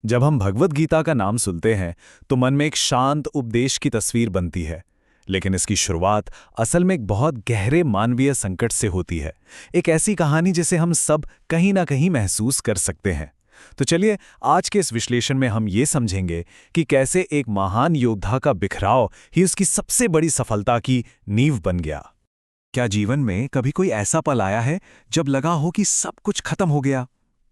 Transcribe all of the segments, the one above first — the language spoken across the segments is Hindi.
जब हम भगवत गीता का नाम सुनते हैं तो मन में एक शांत उपदेश की तस्वीर बनती है। लेकिन इसकी शुरुआत असल में एक बहुत गहरे मानवीय संकट से होती है। एक ऐसी कहानी जिसे हम सब कहीं ना कहीं महसूस कर सकते हैं। तो चलिए, आज के इस विश्लेषण में हम ये समझेंगे कि कैसे एक महान योद्धा का बिखराव ही उसकी सबसे बड़ी सफलता की नींव बन गया। क्या जीवन में कभी कोई ऐसा पल आया है जब लगा हो कि सब कुछ खत्म हो गया,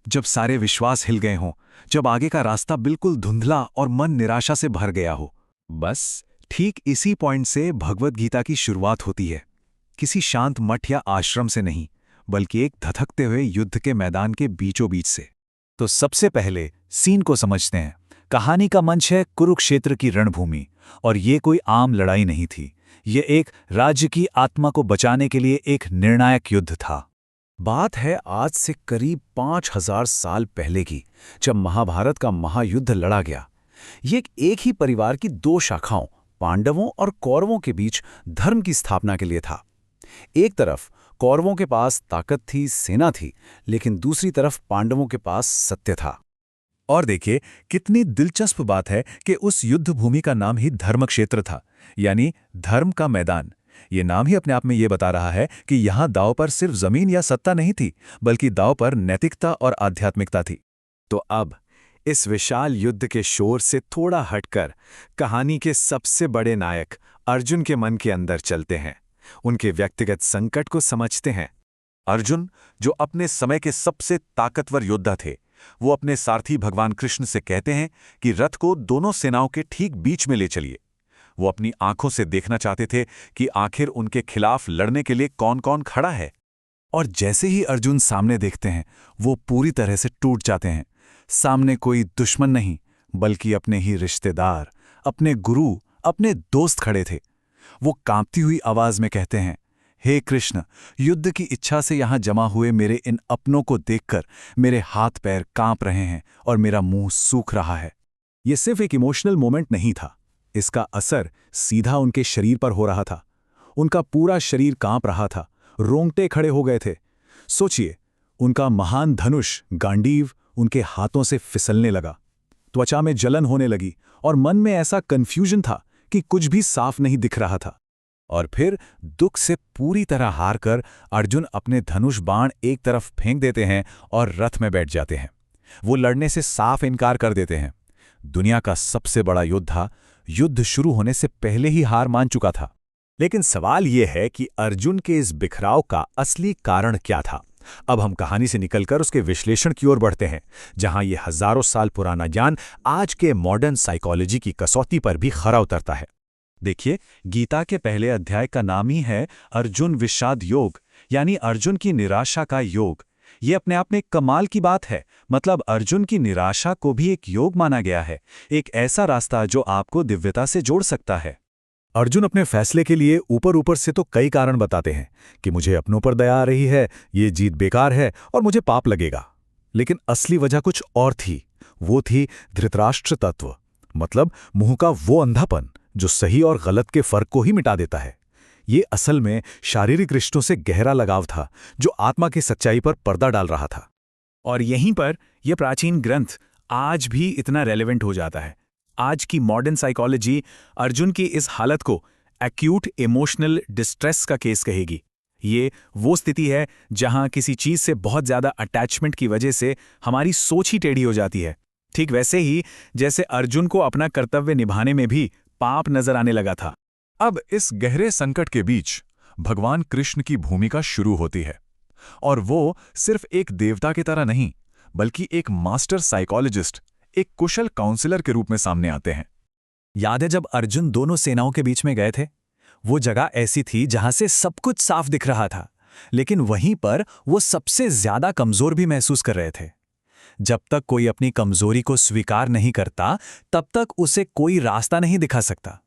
जब सारे विश्वास हिल गए हों, जब आगे का रास्ता बिल्कुल धुंधला और मन निराशा से भर गया हो? बस ठीक इसी पॉइंट से भगवत गीता की शुरुआत होती है। किसी शांत मठ या आश्रम से नहीं, बल्कि एक धधकते हुए युद्ध के मैदान के बीचों बीच से। तो सबसे पहले सीन को समझते हैं। कहानी का मंच है कुरुक्षेत्र की रणभूमि, और ये कोई आम लड़ाई नहीं थी। ये एक राज्य की आत्मा को बचाने के लिए एक निर्णायक युद्ध था। बात है आज से करीब 5000 साल पहले की, जब महाभारत का महायुद्ध लड़ा गया। ये एक ही परिवार की दो शाखाओं, पांडवों और कौरवों के बीच धर्म की स्थापना के लिए था। एक तरफ कौरवों के पास ताकत थी, सेना थी, लेकिन दूसरी तरफ पांडवों के पास सत्य था। और देखिए, कितनी दिलचस्प बात है कि उस युद्ध भूमि का नाम ही धर्मक्षेत्र था, यानी धर्म का मैदान। ये नाम ही अपने आप में ये बता रहा है कि यहाँ दांव पर सिर्फ जमीन या सत्ता नहीं थी, बल्कि दांव पर नैतिकता और आध्यात्मिकता थी। तो अब इस विशाल युद्ध के शोर से थोड़ा हटकर कहानी के सबसे बड़े नायक अर्जुन के मन के अंदर चलते हैं। उनके व्यक्तिगत संकट को समझते हैं। अर्जुन, जो अपने समय के सबसे ताकतवर योद्धा थे, वो अपने सारथी भगवान कृष्ण से कहते हैं कि रथ को दोनों सेनाओं के ठीक बीच में ले चलिए। वो अपनी आंखों से देखना चाहते थे कि आखिर उनके खिलाफ लड़ने के लिए कौन कौन खड़ा है। और जैसे ही अर्जुन सामने देखते हैं, वो पूरी तरह से टूट जाते हैं। सामने कोई दुश्मन नहीं, बल्कि अपने ही रिश्तेदार, अपने गुरु, अपने दोस्त खड़े थे। वो कांपती हुई आवाज में कहते हैं, हे कृष्ण, युद्ध की इच्छा से यहां जमा हुए मेरे इन अपनों को देखकर मेरे हाथ पैर कांप रहे हैं और मेरा मुंह सूख रहा है। ये सिर्फ एक इमोशनल मोमेंट नहीं था, इसका असर सीधा उनके शरीर पर हो रहा था। उनका पूरा शरीर कांप रहा था, रोंगटे खड़े हो गए थे। सोचिए, उनका महान धनुष गांडीव उनके हाथों से फिसलने लगा, त्वचा में जलन होने लगी और मन में ऐसा कंफ्यूजन था कि कुछ भी साफ नहीं दिख रहा था। और फिर दुख से पूरी तरह हार कर अर्जुन अपने धनुष बाण एक तरफ फेंक देते हैं और रथ में बैठ जाते हैं। वो लड़ने से साफ इनकार कर देते हैं। दुनिया का सबसे बड़ा योद्धा युद्ध शुरू होने से पहले ही हार मान चुका था। लेकिन सवाल यह है कि अर्जुन के इस बिखराव का असली कारण क्या था। अब हम कहानी से निकलकर उसके विश्लेषण की ओर बढ़ते हैं, जहां ये हजारों साल पुराना ज्ञान आज के मॉडर्न साइकोलॉजी की कसौटी पर भी खरा उतरता है। देखिए, गीता के पहले अध्याय का नाम ही है अर्जुन विषाद योग, यानी अर्जुन की निराशा का योग। ये अपने आप में एक कमाल की बात है। मतलब अर्जुन की निराशा को भी एक योग माना गया है, एक ऐसा रास्ता जो आपको दिव्यता से जोड़ सकता है। अर्जुन अपने फैसले के लिए ऊपर ऊपर से तो कई कारण बताते हैं कि मुझे अपनों पर दया आ रही है, ये जीत बेकार है और मुझे पाप लगेगा। लेकिन असली वजह कुछ और थी। वो थी धृतराष्ट्र तत्व, मतलब मुंह का वो अंधापन जो सही और गलत के फर्क को ही मिटा देता है। ये असल में शारीरिक रिश्तों से गहरा लगाव था, जो आत्मा की सच्चाई पर पर्दा डाल रहा था। और यहीं पर यह प्राचीन ग्रंथ आज भी इतना रेलेवेंट हो जाता है। आज की मॉडर्न साइकोलॉजी अर्जुन की इस हालत को एक्यूट इमोशनल डिस्ट्रेस का केस कहेगी। ये वो स्थिति है जहां किसी चीज से बहुत ज्यादा अटैचमेंट की वजह से हमारी सोच ही टेढ़ी हो जाती है। ठीक वैसे ही जैसे अर्जुन को अपना कर्तव्य निभाने में भी पाप नजर आने लगा था। अब इस गहरे संकट के बीच भगवान कृष्ण की भूमिका शुरू होती है। और वो सिर्फ एक देवता की तरह नहीं, बल्कि एक मास्टर साइकोलॉजिस्ट, एक कुशल काउंसलर के रूप में सामने आते हैं। याद है जब अर्जुन दोनों सेनाओं के बीच में गए थे? वो जगह ऐसी थी जहां से सब कुछ साफ दिख रहा था, लेकिन वहीं पर वो सबसे ज्यादा कमजोर भी महसूस कर रहे थे। जब तक कोई अपनी कमजोरी को स्वीकार नहीं करता, तब तक उसे कोई रास्ता नहीं दिखा सकता।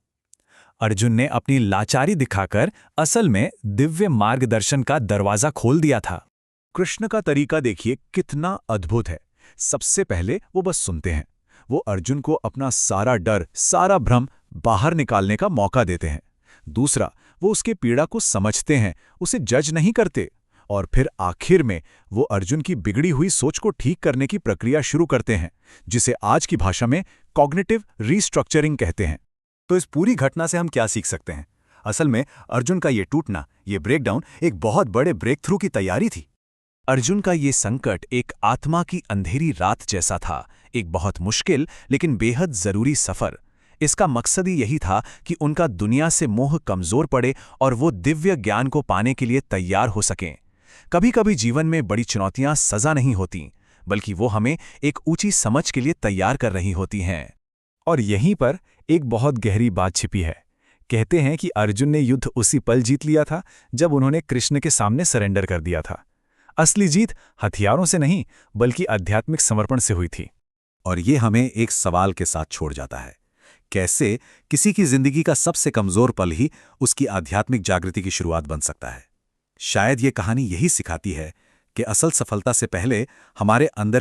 अर्जुन ने अपनी लाचारी दिखाकर असल में दिव्य मार्गदर्शन का दरवाजा खोल दिया था। कृष्ण का तरीका देखिए कितना अद्भुत है। सबसे पहले वो बस सुनते हैं। वो अर्जुन को अपना सारा डर, सारा भ्रम बाहर निकालने का मौका देते हैं। दूसरा, वो उसके पीड़ा को समझते हैं, उसे जज नहीं करते। और फिर आखिर में वो अर्जुन की बिगड़ी हुई सोच को ठीक करने की प्रक्रिया शुरू करते हैं, जिसे आज की भाषा में कॉग्निटिव रीस्ट्रक्चरिंग कहते हैं। तो इस पूरी घटना से हम क्या सीख सकते हैं? असल में अर्जुन का ये टूटना, ये ब्रेकडाउन एक बहुत बड़े ब्रेक थ्रू की तैयारी थी। अर्जुन का ये संकट एक आत्मा की अंधेरी रात जैसा था, एक बहुत मुश्किल लेकिन बेहद जरूरी सफर। इसका मकसद ही यही था कि उनका दुनिया से मोह कमजोर पड़े और वो दिव्य ज्ञान को पाने के लिए तैयार हो सकें। कभी कभी जीवन में बड़ी चुनौतियां सजा नहीं होती, बल्कि वो हमें एक ऊंची समझ के लिए तैयार कर रही होती हैं। और यहीं पर एक बहुत गहरी बात छिपी है। कहते हैं कि अर्जुन ने युद्ध उसी पल जीत लिया था जब उन्होंने कृष्ण के सामने सरेंडर कर दिया था। असली जीत हथियारों से नहीं, बल्कि आध्यात्मिक समर्पण से हुई थी। और ये हमें एक सवाल के साथ छोड़ जाता है, कैसे किसी की जिंदगी का सबसे कमजोर पल ही उसकी आध्यात्मिक जागृति की शुरुआत बन सकता है। शायद ये कहानी यही सिखाती है कि असल सफलता से पहले हमारे अंदर